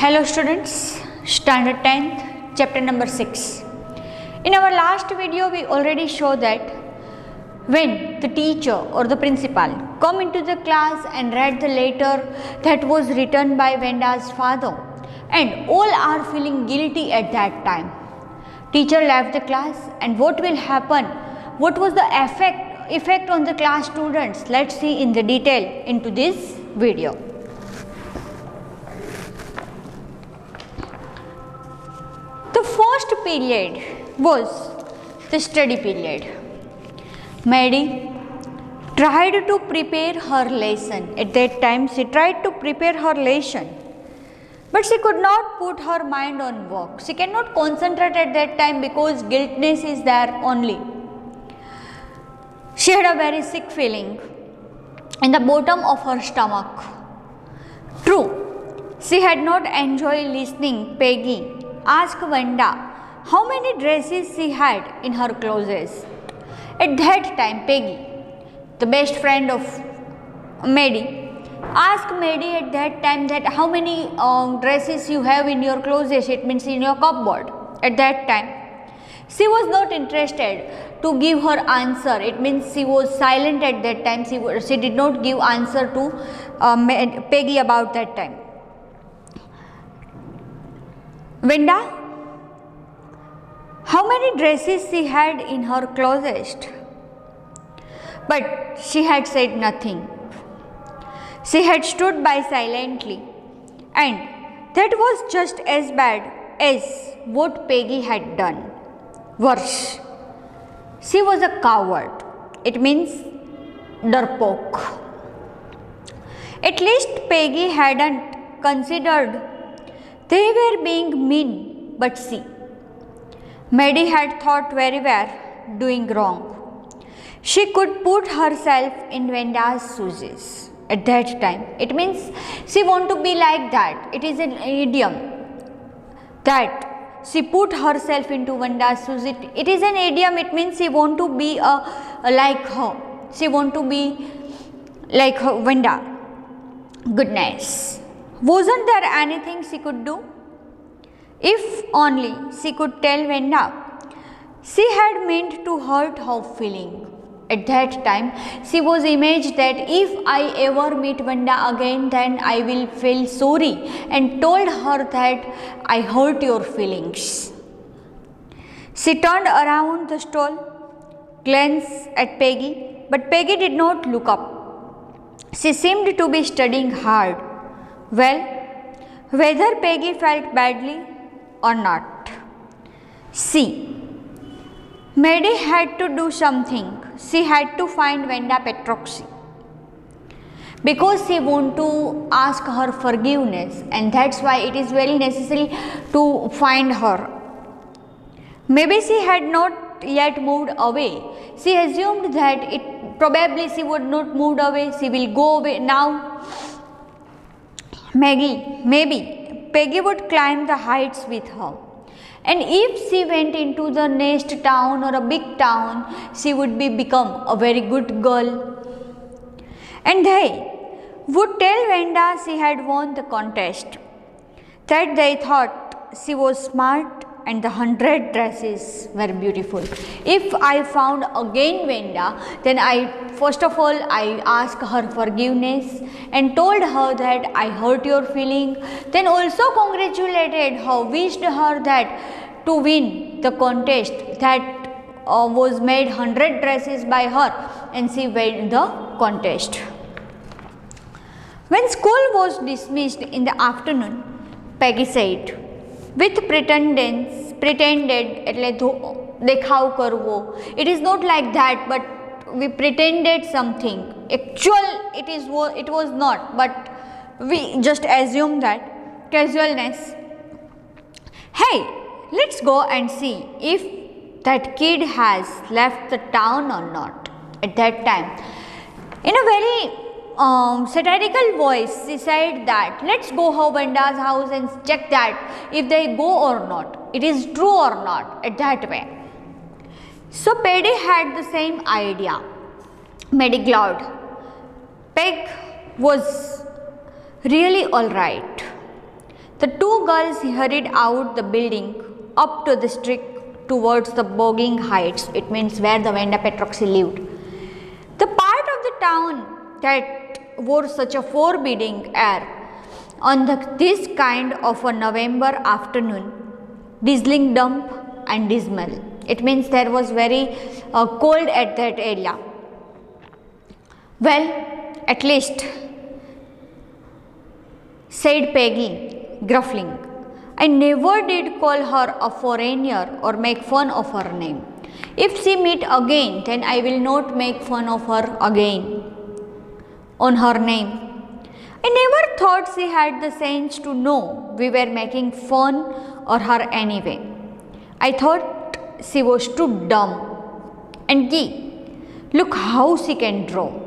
Hello students, standard 10th, chapter number 6. In our last video we already show that when the teacher or the principal come into the class and read the letter that was written by Venda's father and all are feeling guilty at that time. Teacher left the class and what will happen? What was the effect on the class students? Let's see in the detail into this video. The first period was the study period. Maddie tried to prepare her lesson. At that time she tried to prepare her lesson, but she could not put her mind on work. She cannot concentrate at that time because guiltness is there only. She had a very sick feeling in the bottom of her stomach. True, she had not enjoyed listening Peggy ask Venda how many dresses she had in her closets. At that time, Peggy, the best friend of Maddie, asked Maddie at that time that how many dresses you have in your closet, it means in your cupboard. At that time, she was not interested to give her answer. It means she was silent at that time. She did not give answer to Peggy about that time. Venda, how many dresses she had in her closet? But she had said nothing. She had stood by silently, and that was just as bad as what Peggy had done. Worse, she was a coward. It means darpoke. At least Peggy hadn't considered they were being mean, but see, Maddie had thought very well doing wrong. She could put herself in Venda's shoes at that time. It means she want to be like that. It is an idiom that she put herself into Venda's shoes. It is an idiom. It means she want to be like her. She want to be like her Venda. Goodness. Wasn't there anything she could do? If only she could tell Venda she had meant to hurt her feeling. At that time, she was imagined that if I ever meet Venda again, then I will feel sorry, and told her that I hurt your feelings. She turned around the stall, glanced at Peggy, but Peggy did not look up. She seemed to be studying hard. Well, whether Peggy felt badly or not, see, Maddie had to do something. She had to find Venda Petroxy because she want to ask her forgiveness, and that's why it is very necessary to find her. Maybe she had not yet moved away. She assumed that probably she would not move away. She will go away now. Maybe Peggy would climb the heights with her, and if she went into the next town or a big town, she would become a very good girl, and they would tell Venda she had won the contest, that they thought she was smart and the 100 dresses were beautiful. If I found again Venda, then first of all I asked her forgiveness and told her that I hurt your feeling, then also congratulated her, wished her that to win the contest that was made 100 dresses by her, and she won the contest. When school was dismissed in the afternoon, Peggy said with pretended એટલે દેખાવ કરવો. It is not like that, but we pretended something. Actual it was not, but we just assume that casualness. Hey, let's go and see if that kid has left the town or not. At that time, in a very satirical voice, she said that let's go to Venda's house and check that if they go or not, it is true or not. At that way, so Peggy had the same idea. Maddie glowed. Peg was really all right. The two girls hurried out the building, up to the street towards the bogging heights. It means where the Venda Petroxy lived. The part of the town that wore such a forbidding air on this kind of a November afternoon, drizzling damp and dismal. It means there was very cold at that area. Well, at least, said Peggy, gruffling, I never did call her a foreigner or make fun of her name. If she meet again, then I will not make fun of her again on her name. I never thought she had the sense to know we were making fun of her anyway. I thought she was too dumb. And gee, look how she can draw.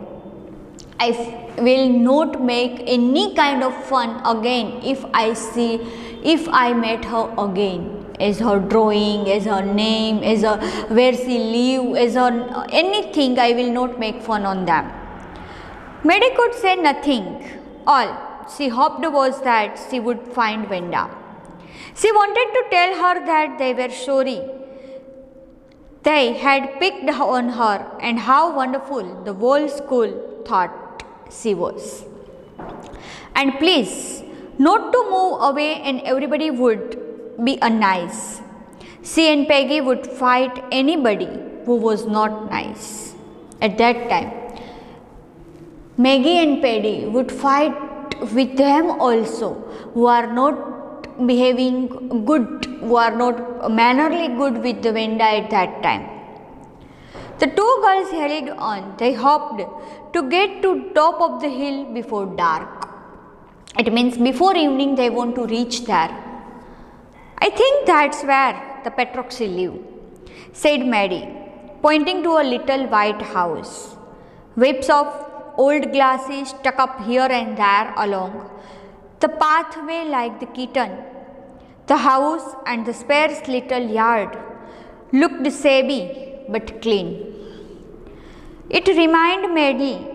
I will not make any kind of fun again if I met her again. As her drawing, as her name, as her where she live, as her anything, I will not make fun on them. Maddie could say nothing. All she hoped was that she would find Venda. She wanted to tell her that they were sorry they had picked on her and how wonderful the whole school thought she was. And please, not to move away and everybody would be nice. She and Peggy would fight anybody who was not nice. At that time, Maggie and Paddy would fight with them also, who are not behaving good, who are not mannerly good with the Venda at that time. The two girls held on. They hoped to get to top of the hill before dark. It means before evening they want to reach there. I think that's where the Petroxy live, said Maddie, pointing to a little white house. Whips of old glasses stuck up here and there along the pathway like the kitten. The house and the sparse little yard looked shabby but clean. It reminded Maddie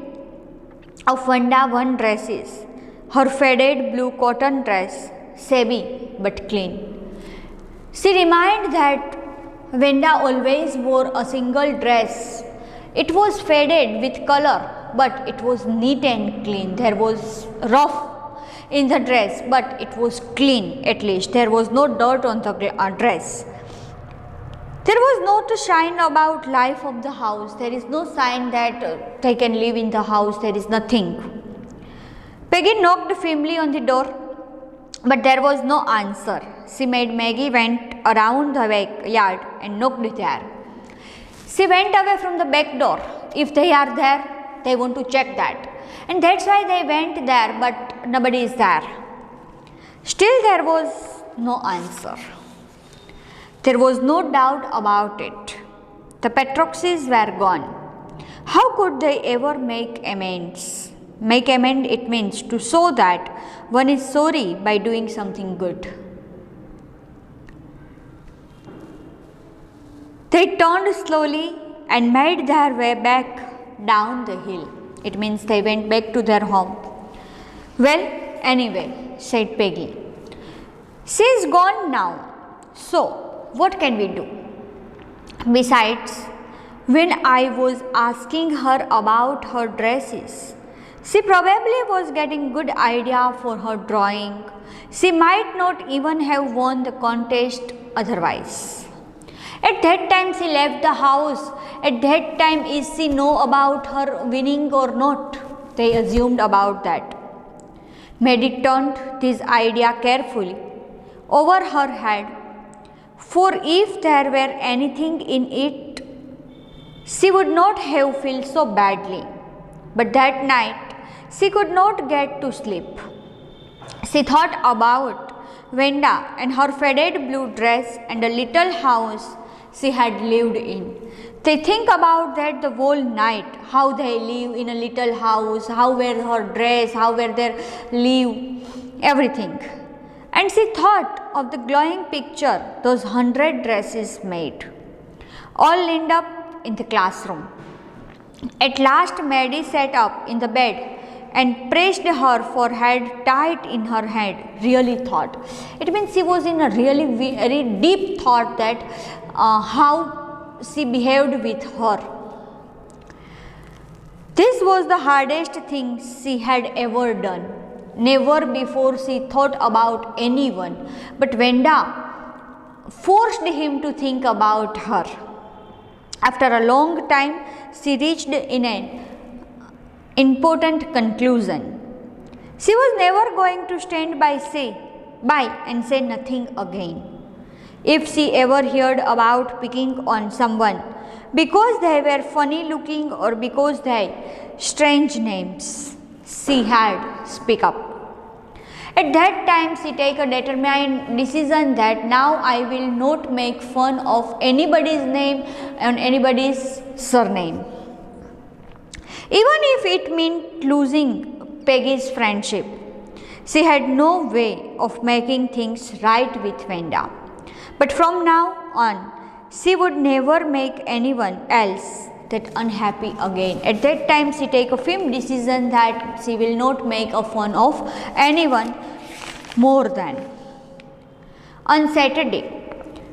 of Vanda one dresses, her faded blue cotton dress, shabby but clean. She reminded that Venda always wore a single dress. It was faded with color, but it was neat and clean. There was rough in the dress, but it was clean at least. There was no dirt on the dress. There was no sign about life of the house. There is no sign that they can live in the house. There is nothing. Peggy knocked firmly on the door, but there was no answer. She made Maggie went around the backyard and knocked there. She went away from the back door. If they are there, they want to check that. And that's why they went there, but nobody is there. Still there was no answer. There was no doubt about it. The Petroxys were gone. How could they ever make amends? Make amend, it means to show that one is sorry by doing something good. They turned slowly and made their way back down the hill. It means they went back to their home. Well, anyway, said Peggy, she's gone now. So, what can we do? Besides, when I was asking her about her dresses, she probably was getting good idea for her drawing. She might not even have won the contest otherwise. At that time she left the house. At that time is she know about her winning or not? They assumed about that. Maddie turned this idea carefully over her head, for if there were anything in it, she would not have felt so badly. But that night she could not get to sleep. She thought about Venda and her faded blue dress and the little house she had lived in. They think about that the whole night, how they live in a little house, how were her dress, how were their live, everything. And she thought of the glowing picture those 100 dresses made, all lined up in the classroom. At last Maddie sat up in the bed, and pressed her forehead tight in her hand, really thought. It means she was in a really very deep thought that how she behaved with her. This was the hardest thing she had ever done. Never before she thought about anyone, but Venda forced him to think about her. After a long time, she reached in an important conclusion. She was never going to stand by and say nothing again. If she ever heard about picking on someone because they were funny looking or because they strange names, she had speak up. At that time, she take a determined decision that now I will not make fun of anybody's name and anybody's surname. Even if it meant losing Peggy's friendship, she had no way of making things right with Venda. But from now on, she would never make anyone else that unhappy again. At that time, she take a firm decision that she will not make a fun of anyone more than. On Saturday,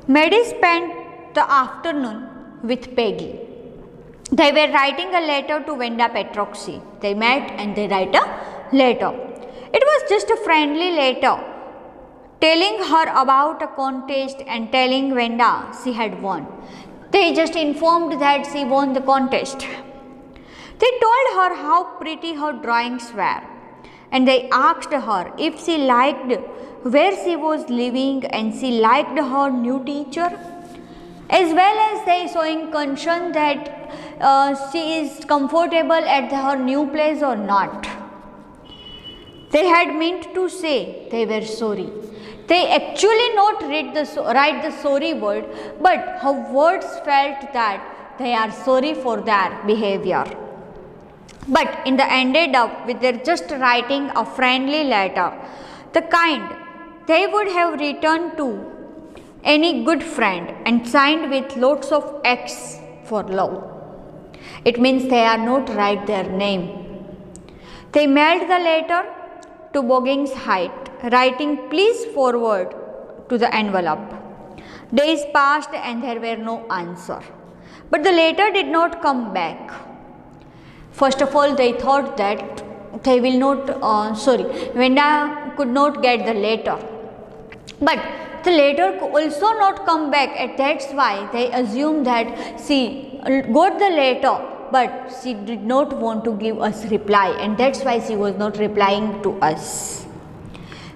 Maddie spent the afternoon with Peggy. They were writing a letter to Venda Petroxy. They met and they write a letter. It was just a friendly letter telling her about a contest and telling Venda she had won. They just informed that she won the contest. They told her how pretty her drawings were and they asked her if she liked where she was living and she liked her new teacher, as well as they showing concern that she is comfortable at her new place or not. They had meant to say they were sorry. They actually not write the sorry word, but her words felt that they are sorry for their behavior. But in the ended up with their just writing a friendly letter, the kind they would have written to any good friend and signed with lots of X for love. It means they are not write their name. They mailed the letter to Boggins Height, writing please forward to the envelope. Days passed and there were no answer. But the letter did not come back. First of all, they thought that they will not, Venda could not get the letter. But the letter could also not come back, and that's why they assumed that she got the letter, but she did not want to give us reply, and that's why she was not replying to us.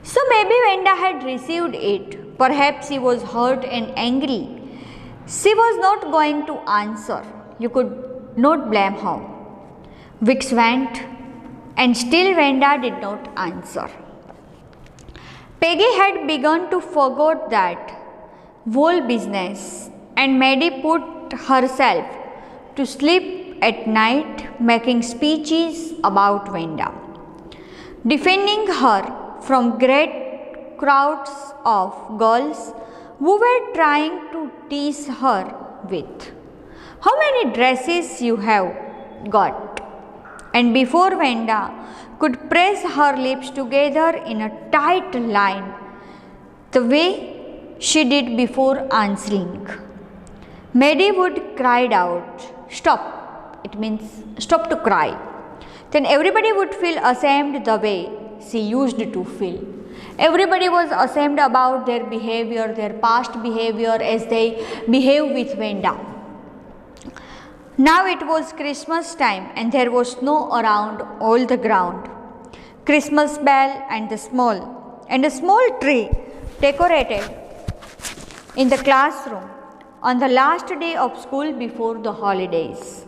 So maybe Venda had received it. Perhaps she was hurt and angry. She was not going to answer. You could not blame her. Weeks went and still Venda did not answer. Peggy had begun to forget that whole business and Maddie put herself to sleep at night making speeches about Venda, defending her from great crowds of girls who were trying to tease her with how many dresses you have got. And before Venda could press her lips together in a tight line, the way she did before answering, Maddie would cried out, "Stop!" It means stop to cry. Then everybody would feel ashamed the way she used to feel. Everybody was ashamed about their behavior, their past behavior as they behave with Venda. Now it was Christmas time and there was snow around all the ground. Christmas bell and a small tree decorated in the classroom on the last day of school before the holidays.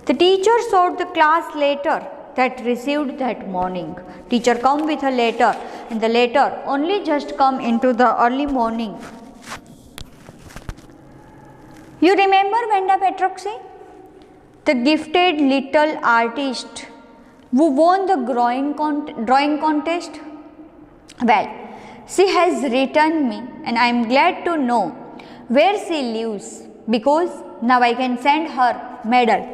The teacher showed the class letter that received that morning. Teacher come with a letter and the letter only just come into the early morning. You remember Venda Petroxy? The gifted little artist who won the drawing contest? Well, she has written me and I am glad to know where she lives because now I can send her medal.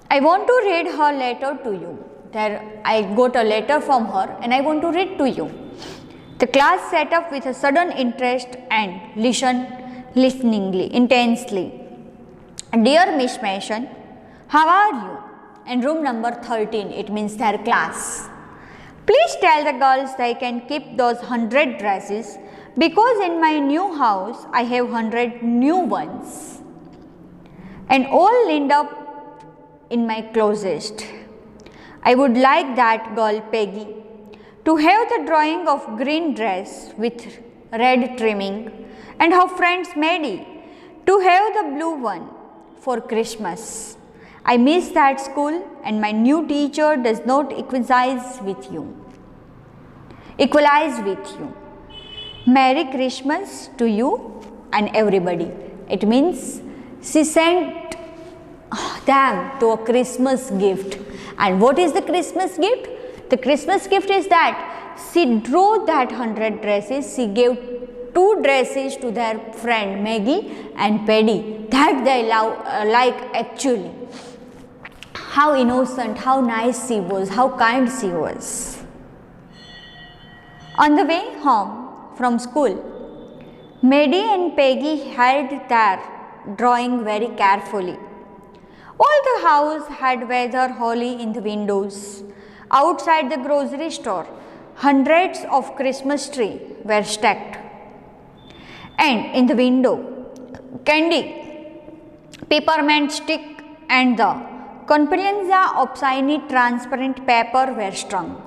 I want to read her letter to you. There I got a letter from her and I want to read to you. The class sat up with a sudden interest and listened listeningly, intensely. Dear Miss Mason, how are you? In room number 13, it means their class. Please tell the girls they can keep those 100 dresses because in my new house I have 100 new ones. And all lined up in my closet. I would like that girl Peggy to have the drawing of green dress with red trimming and her friends Maddie to have the blue one for Christmas. I miss that school and my new teacher does not equalize with you. Merry Christmas to you and everybody. It means she sent them to a Christmas gift. And what is the Christmas gift? The Christmas gift is that she drew that 100 dresses. She gave 2 dresses to their friend Maggie and Paddy that they like actually. How innocent, how nice she was, how kind she was. On the way home from school, Maddie and Peggy held their drawing very carefully. All the house had weather holly in the windows. Outside the grocery store, hundreds of Christmas trees were stacked. And in the window, candy, peppermint stick and the conplencia of shiny transparent paper were strung.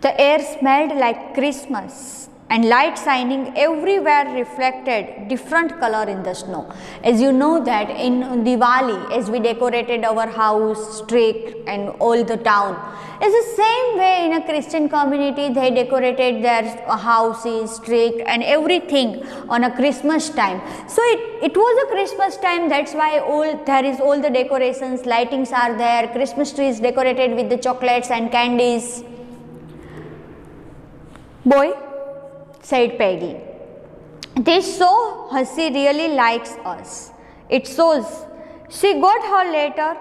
The air smelled like Christmas and light shining everywhere reflected different color in the snow. As you know that in Diwali, as we decorated our house, street and all the town, it's the same way in a Christian community they decorated their houses, street and everything on a Christmas time. So it was a Christmas time, that's why there is all the decorations, lightings are there, Christmas trees decorated with the chocolates and candies. Boy, said Peggy, this show she really likes us. It shows she got her letter,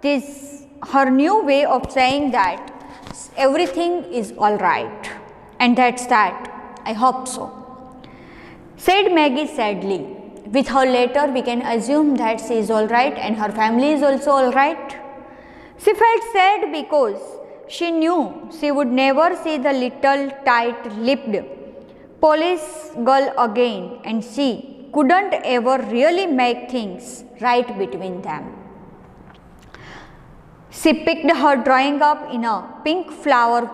this her new way of saying that everything is alright. And that's that. I hope so. Said Maggie sadly. With her letter we can assume that she is alright and her family is also alright. She felt sad because she knew she would never see the little tight-lipped police girl again and she couldn't ever really make things right between them. She picked her drawing up in a pink flower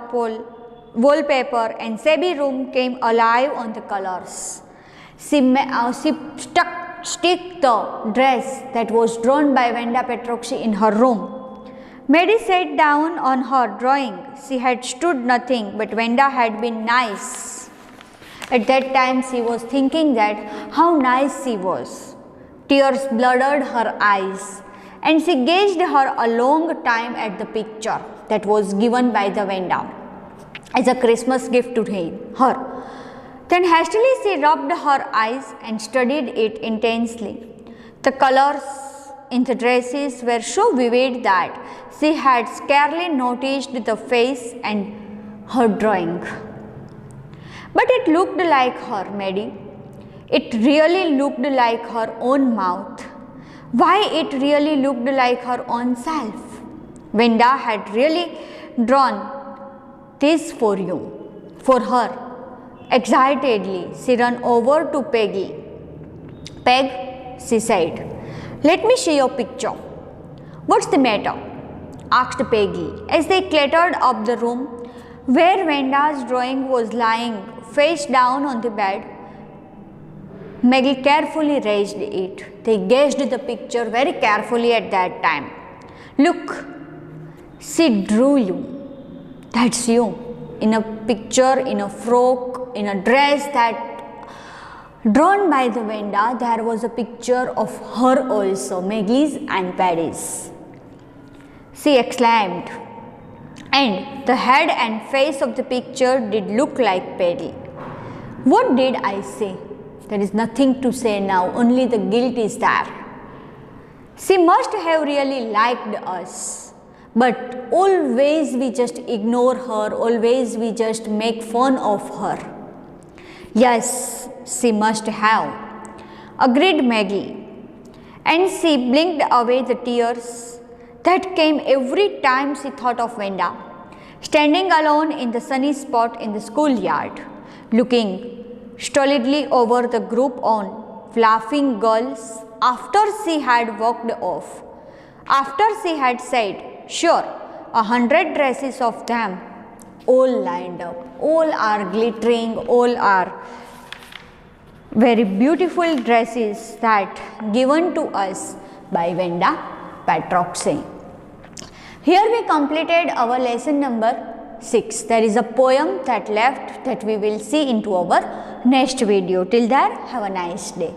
wallpaper and Sabi room came alive on the colors. She stick the dress that was drawn by Venda Petroxi in her room. Maddie sat down on her drawing. She had stood nothing, but Venda had been nice. At that time, she was thinking that how nice she was. Tears blurred her eyes, and she gazed her a long time at the picture that was given by the Venda as a Christmas gift to her. Then hastily she rubbed her eyes and studied it intensely. The colors in the dresses were so vivid that she had scarcely noticed the face and her drawing. But it looked like her, Maddie. It really looked like her own mouth. Why it really looked like her own self. Venda had really drawn this for you, for her. Excitedly, she ran over to Peggy. Peg, she said, let me see your picture. What's the matter? Asked Peggy as they clattered up the room where Venda's drawing was lying face down on the bed. Maggie carefully raised it. They gazed at the picture very carefully at that time. Look, she drew you. That's you. In a picture, in a frock, in a dress that drawn by the Venda, there was a picture of her also, Maggie's and Paddy's. She exclaimed, and the head and face of the picture did look like Paddy. What did I say? There is nothing to say now, only the guilt is there. She must have really liked us. but always we just ignore her, always we just make fun of her. Yes, she must have, agreed Maggie, and she blinked away the tears that came every time she thought of Venda, standing alone in the sunny spot in the schoolyard, looking stolidly over the group of laughing girls after she had walked off. After she had said, "Sure, 100 dresses of them, all lined up, all are glittering, all are very beautiful dresses that given to us by Venda Patroxy." Here we completed our lesson number 6. There is a poem that left that we will see into our next video. Till there, have a nice day.